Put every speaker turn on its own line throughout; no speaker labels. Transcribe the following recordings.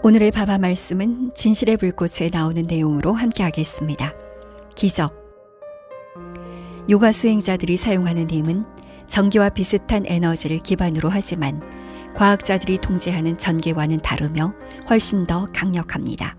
오늘의 바바 말씀은 진실의 불꽃에 나오는 내용으로 함께 하겠습니다. 기적. 요가 수행자들이 사용하는 힘은 전기와 비슷한 에너지를 기반으로 하지만 과학자들이 통제하는 전기와는 다르며 훨씬 더 강력합니다.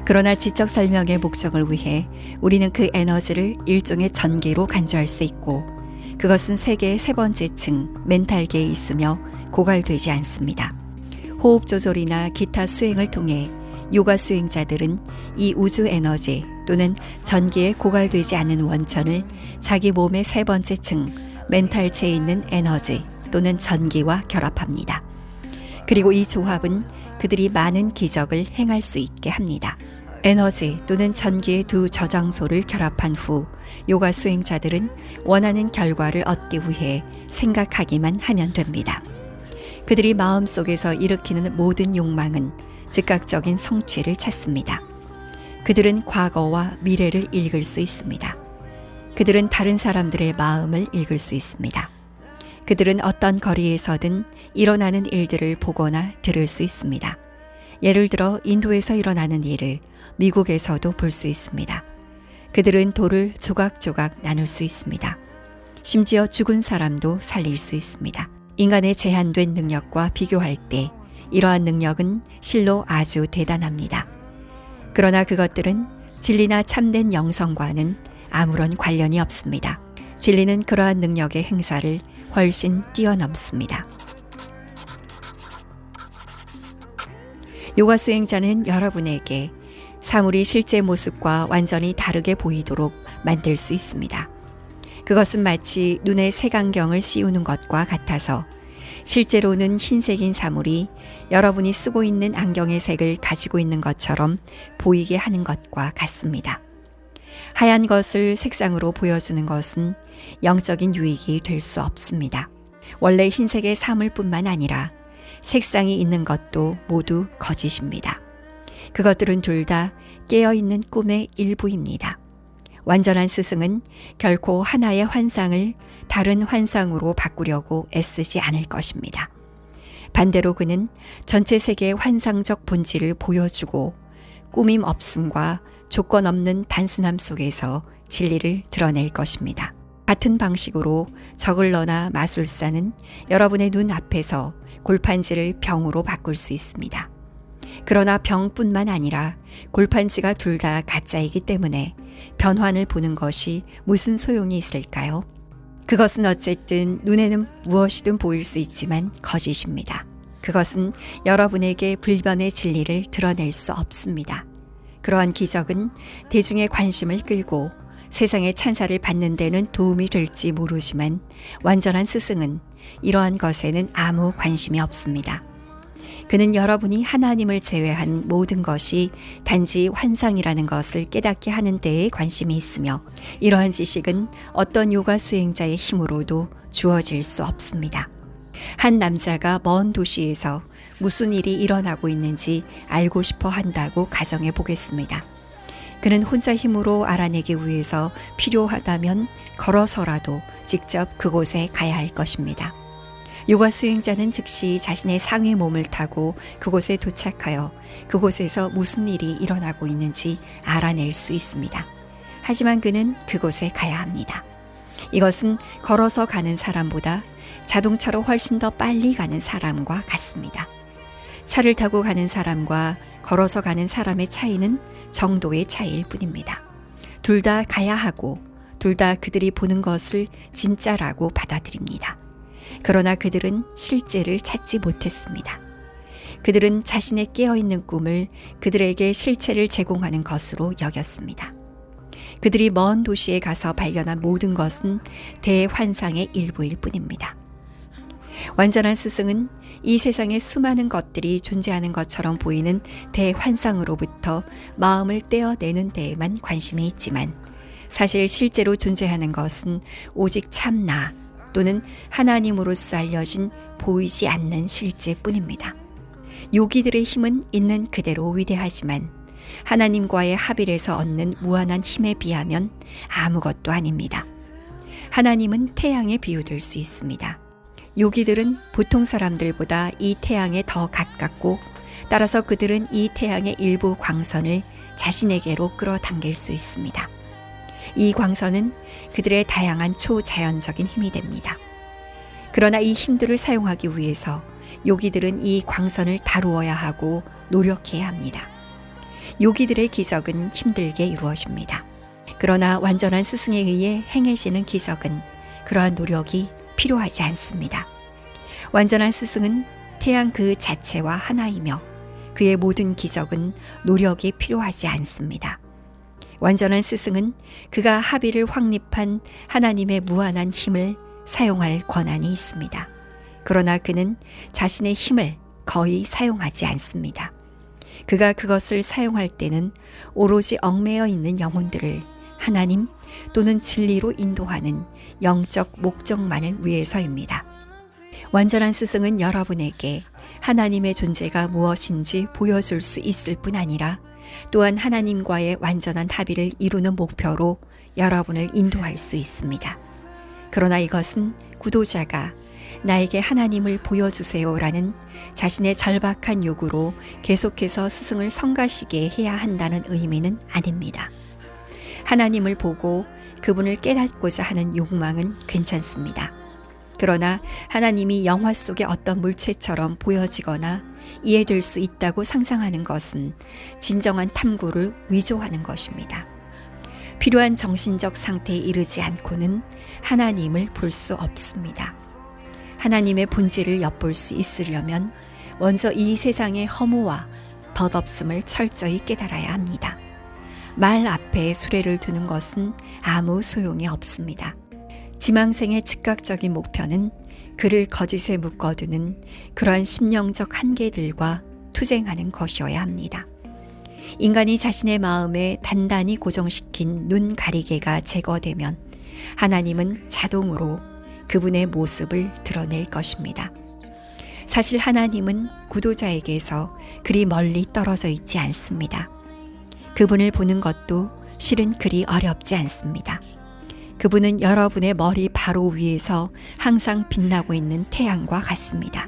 그러나 지적 설명의 목적을 위해 우리는 그 에너지를 일종의 전기로 간주할 수 있고 그것은 세계의 세 번째 층 멘탈계에 있으며 고갈되지 않습니다. 호흡 조절이나 기타 수행을 통해 요가 수행자들은 이 우주 에너지 또는 전기에 고갈되지 않는 원천을 자기 몸의 세 번째 층 멘탈체에 있는 에너지 또는 전기와 결합합니다. 그리고 이 조합은 그들이 많은 기적을 행할 수 있게 합니다. 에너지 또는 전기의 두 저장소를 결합한 후 요가 수행자들은 원하는 결과를 얻기 위해 생각하기만 하면 됩니다. 그들이 마음속에서 일으키는 모든 욕망은 즉각적인 성취를 찾습니다. 그들은 과거와 미래를 읽을 수 있습니다. 그들은 다른 사람들의 마음을 읽을 수 있습니다. 그들은 어떤 거리에서든 일어나는 일들을 보거나 들을 수 있습니다. 예를 들어 인도에서 일어나는 일을 미국에서도 볼 수 있습니다. 그들은 돌을 조각조각 나눌 수 있습니다. 심지어 죽은 사람도 살릴 수 있습니다. 인간의 제한된 능력과 비교할 때 이러한 능력은 실로 아주 대단합니다. 그러나 그것들은 진리나 참된 영성과는 아무런 관련이 없습니다. 진리는 그러한 능력의 행사를 훨씬 뛰어넘습니다. 요가 수행자는 여러분에게 사물이 실제 모습과 완전히 다르게 보이도록 만들 수 있습니다. 그것은 마치 눈에 색안경을 씌우는 것과 같아서 실제로는 흰색인 사물이 여러분이 쓰고 있는 안경의 색을 가지고 있는 것처럼 보이게 하는 것과 같습니다. 하얀 것을 색상으로 보여주는 것은 영적인 유익이 될 수 없습니다. 원래 흰색의 사물뿐만 아니라 색상이 있는 것도 모두 거짓입니다. 그것들은 둘 다 깨어있는 꿈의 일부입니다. 완전한 스승은 결코 하나의 환상을 다른 환상으로 바꾸려고 애쓰지 않을 것입니다. 반대로 그는 전체 세계의 환상적 본질을 보여주고 꾸밈 없음과 조건 없는 단순함 속에서 진리를 드러낼 것입니다. 같은 방식으로 저글러나 마술사는 여러분의 눈 앞에서 골판지를 병으로 바꿀 수 있습니다. 그러나 병뿐만 아니라 골판지가 둘 다 가짜이기 때문에 변환을 보는 것이 무슨 소용이 있을까요? 그것은 어쨌든 눈에는 무엇이든 보일 수 있지만 거짓입니다. 그것은 여러분에게 불변의 진리를 드러낼 수 없습니다. 그러한 기적은 대중의 관심을 끌고 세상의 찬사를 받는 데는 도움이 될지 모르지만 완전한 스승은 이러한 것에는 아무 관심이 없습니다. 그는 여러분이 하나님을 제외한 모든 것이 단지 환상이라는 것을 깨닫게 하는 데에 관심이 있으며 이러한 지식은 어떤 요가 수행자의 힘으로도 주어질 수 없습니다. 한 남자가 먼 도시에서 무슨 일이 일어나고 있는지 알고 싶어 한다고 가정해 보겠습니다. 그는 혼자 힘으로 알아내기 위해서 필요하다면 걸어서라도 직접 그곳에 가야 할 것입니다. 요가 수행자는 즉시 자신의 상의 몸을 타고 그곳에 도착하여 그곳에서 무슨 일이 일어나고 있는지 알아낼 수 있습니다. 하지만 그는 그곳에 가야 합니다. 이것은 걸어서 가는 사람보다 자동차로 훨씬 더 빨리 가는 사람과 같습니다. 차를 타고 가는 사람과 걸어서 가는 사람의 차이는 정도의 차이일 뿐입니다. 둘 다 가야 하고 둘 다 그들이 보는 것을 진짜라고 받아들입니다. 그러나 그들은 실제를 찾지 못했습니다. 그들은 자신의 깨어있는 꿈을 그들에게 실체를 제공하는 것으로 여겼습니다. 그들이 먼 도시에 가서 발견한 모든 것은 대환상의 일부일 뿐입니다. 완전한 스승은 이 세상에 수많은 것들이 존재하는 것처럼 보이는 대환상으로부터 마음을 떼어내는 데에만 관심이 있지만 사실 실제로 존재하는 것은 오직 참나 또는 하나님으로서 알려진 보이지 않는 실제뿐입니다. 요기들의 힘은 있는 그대로 위대하지만 하나님과의 합일에서 얻는 무한한 힘에 비하면 아무것도 아닙니다. 하나님은 태양에 비유될 수 있습니다. 요기들은 보통 사람들보다 이 태양에 더 가깝고 따라서 그들은 이 태양의 일부 광선을 자신에게로 끌어당길 수 있습니다. 이 광선은 그들의 다양한 초자연적인 힘이 됩니다. 그러나 이 힘들을 사용하기 위해서 요기들은 이 광선을 다루어야 하고 노력해야 합니다. 요기들의 기적은 힘들게 이루어집니다. 그러나 완전한 스승에 의해 행해지는 기적은 그러한 노력이 필요하지 않습니다. 완전한 스승은 태양 그 자체와 하나이며 그의 모든 기적은 노력이 필요하지 않습니다. 완전한 스승은 그가 합의를 확립한 하나님의 무한한 힘을 사용할 권한이 있습니다. 그러나 그는 자신의 힘을 거의 사용하지 않습니다. 그가 그것을 사용할 때는 오로지 얽매여 있는 영혼들을 하나님 또는 진리로 인도하는 영적 목적만을 위해서입니다. 완전한 스승은 여러분에게 하나님의 존재가 무엇인지 보여줄 수 있을 뿐 아니라 또한 하나님과의 완전한 합의를 이루는 목표로 여러분을 인도할 수 있습니다. 그러나 이것은 구도자가 나에게 하나님을 보여주세요라는 자신의 절박한 요구로 계속해서 스승을 성가시게 해야 한다는 의미는 아닙니다. 하나님을 보고 그분을 깨닫고자 하는 욕망은 괜찮습니다. 그러나 하나님이 영화 속의 어떤 물체처럼 보여지거나 이해될 수 있다고 상상하는 것은 진정한 탐구를 위조하는 것입니다. 필요한 정신적 상태에 이르지 않고는 하나님을 볼 수 없습니다. 하나님의 본질을 엿볼 수 있으려면 먼저 이 세상의 허무와 덧없음을 철저히 깨달아야 합니다. 말 앞에 수레를 두는 것은 아무 소용이 없습니다. 지망생의 즉각적인 목표는 그를 거짓에 묶어두는 그러한 심령적 한계들과 투쟁하는 것이어야 합니다. 인간이 자신의 마음에 단단히 고정시킨 눈 가리개가 제거되면 하나님은 자동으로 그분의 모습을 드러낼 것입니다. 사실 하나님은 구도자에게서 그리 멀리 떨어져 있지 않습니다. 그분을 보는 것도 실은 그리 어렵지 않습니다. 그분은 여러분의 머리 바로 위에서 항상 빛나고 있는 태양과 같습니다.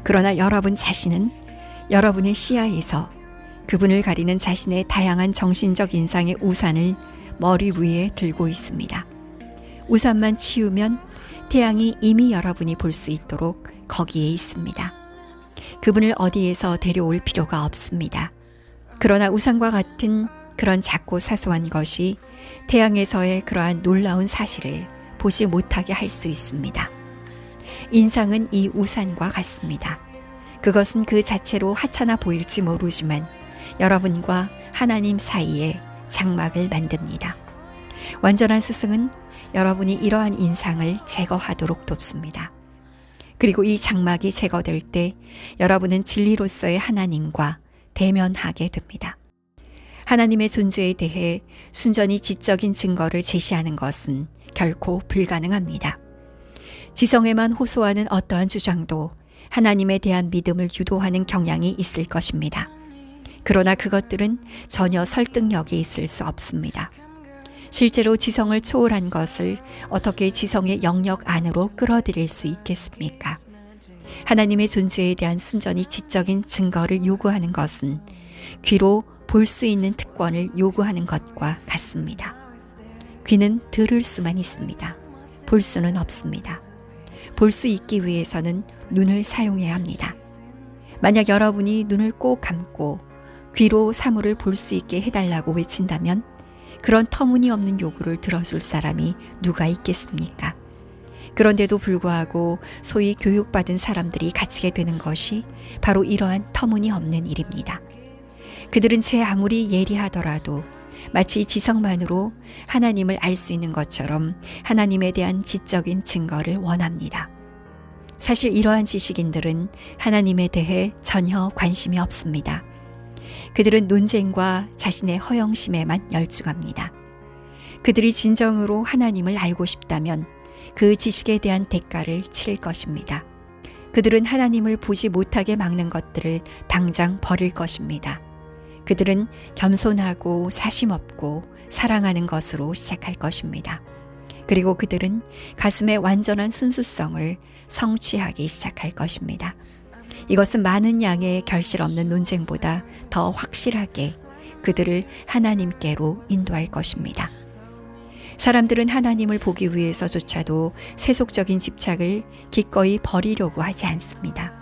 그러나 여러분 자신은 여러분의 시야에서 그분을 가리는 자신의 다양한 정신적 인상의 우산을 머리 위에 들고 있습니다. 우산만 치우면 태양이 이미 여러분이 볼 수 있도록 거기에 있습니다. 그분을 어디에서 데려올 필요가 없습니다. 그러나 우산과 같은 그런 작고 사소한 것이 태양에서의 그러한 놀라운 사실을 보지 못하게 할 수 있습니다. 인상은 이 우산과 같습니다. 그것은 그 자체로 하찮아 보일지 모르지만 여러분과 하나님 사이에 장막을 만듭니다. 완전한 스승은 여러분이 이러한 인상을 제거하도록 돕습니다. 그리고 이 장막이 제거될 때 여러분은 진리로서의 하나님과 대면하게 됩니다. 하나님의 존재에 대해 순전히 지적인 증거를 제시하는 것은 결코 불가능합니다. 지성에만 호소하는 어떠한 주장도 하나님에 대한 믿음을 유도하는 경향이 있을 것입니다. 그러나 그것들은 전혀 설득력이 있을 수 없습니다. 실제로 지성을 초월한 것을 어떻게 지성의 영역 안으로 끌어들일 수 있겠습니까? 하나님의 존재에 대한 순전히 지적인 증거를 요구하는 것은 귀로 볼 수 있는 특권을 요구하는 것과 같습니다. 귀는 들을 수만 있습니다. 볼 수는 없습니다. 볼 수 있기 위해서는 눈을 사용해야 합니다. 만약 여러분이 눈을 꼭 감고 귀로 사물을 볼 수 있게 해달라고 외친다면 그런 터무니없는 요구를 들어줄 사람이 누가 있겠습니까? 그런데도 불구하고 소위 교육받은 사람들이 갇히게 되는 것이 바로 이러한 터무니없는 일입니다. 그들은 제 아무리 예리하더라도 마치 지성만으로 하나님을 알 수 있는 것처럼 하나님에 대한 지적인 증거를 원합니다. 사실 이러한 지식인들은 하나님에 대해 전혀 관심이 없습니다. 그들은 논쟁과 자신의 허영심에만 열중합니다. 그들이 진정으로 하나님을 알고 싶다면 그 지식에 대한 대가를 치를 것입니다. 그들은 하나님을 보지 못하게 막는 것들을 당장 버릴 것입니다. 그들은 겸손하고 사심없고 사랑하는 것으로 시작할 것입니다. 그리고 그들은 가슴의 완전한 순수성을 성취하기 시작할 것입니다. 이것은 많은 양의 결실 없는 논쟁보다 더 확실하게 그들을 하나님께로 인도할 것입니다. 사람들은 하나님을 보기 위해서조차도 세속적인 집착을 기꺼이 버리려고 하지 않습니다.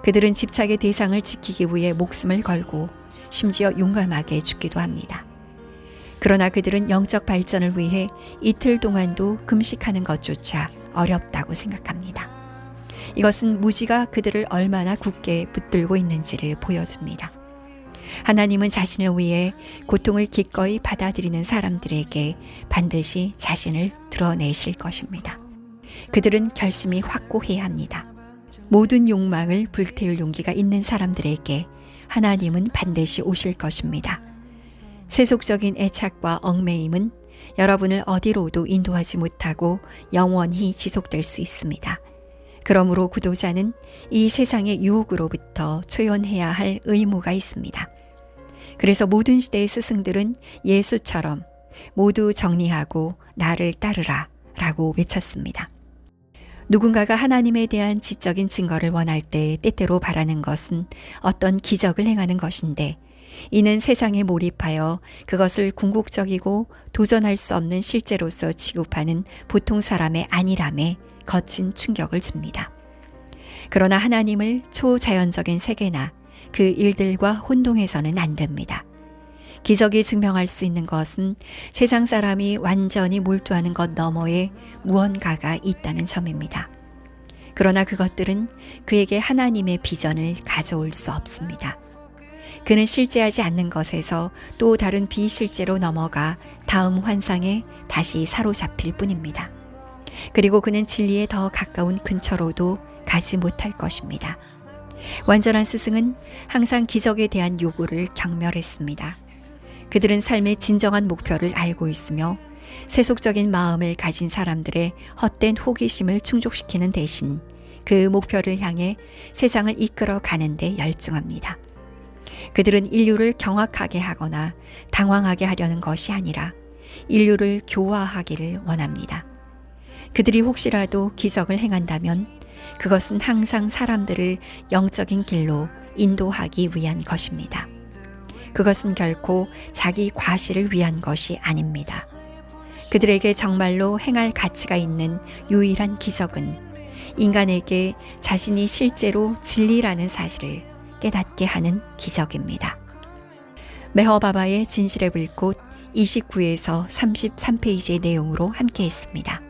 그들은 집착의 대상을 지키기 위해 목숨을 걸고 심지어 용감하게 죽기도 합니다. 그러나 그들은 영적 발전을 위해 이틀 동안도 금식하는 것조차 어렵다고 생각합니다. 이것은 무지가 그들을 얼마나 굳게 붙들고 있는지를 보여줍니다. 하나님은 자신을 위해 고통을 기꺼이 받아들이는 사람들에게 반드시 자신을 드러내실 것입니다. 그들은 결심이 확고해야 합니다. 모든 욕망을 불태울 용기가 있는 사람들에게 하나님은 반드시 오실 것입니다. 세속적인 애착과 얽매임은 여러분을 어디로도 인도하지 못하고 영원히 지속될 수 있습니다. 그러므로 구도자는 이 세상의 유혹으로부터 초연해야 할 의무가 있습니다. 그래서 모든 시대의 스승들은 예수처럼 모두 정리하고 나를 따르라 라고 외쳤습니다. 누군가가 하나님에 대한 지적인 증거를 원할 때 때때로 바라는 것은 어떤 기적을 행하는 것인데, 이는 세상에 몰입하여 그것을 궁극적이고 도전할 수 없는 실제로서 취급하는 보통 사람의 안일함에 거친 충격을 줍니다. 그러나 하나님을 초자연적인 세계나 그 일들과 혼동해서는 안 됩니다. 기적이 증명할 수 있는 것은 세상 사람이 완전히 몰두하는 것 너머에 무언가가 있다는 점입니다. 그러나 그것들은 그에게 하나님의 비전을 가져올 수 없습니다. 그는 실제하지 않는 것에서 또 다른 비실제로 넘어가 다음 환상에 다시 사로잡힐 뿐입니다. 그리고 그는 진리에 더 가까운 근처로도 가지 못할 것입니다. 완전한 스승은 항상 기적에 대한 요구를 경멸했습니다. 그들은 삶의 진정한 목표를 알고 있으며 세속적인 마음을 가진 사람들의 헛된 호기심을 충족시키는 대신 그 목표를 향해 세상을 이끌어 가는데 열중합니다. 그들은 인류를 경악하게 하거나 당황하게 하려는 것이 아니라 인류를 교화하기를 원합니다. 그들이 혹시라도 기적을 행한다면 그것은 항상 사람들을 영적인 길로 인도하기 위한 것입니다. 그것은 결코 자기 과시를 위한 것이 아닙니다. 그들에게 정말로 행할 가치가 있는 유일한 기적은 인간에게 자신이 실제로 진리라는 사실을 깨닫게 하는 기적입니다. 메허바바의 진실의 불꽃 29에서 33페이지의 내용으로 함께 했습니다.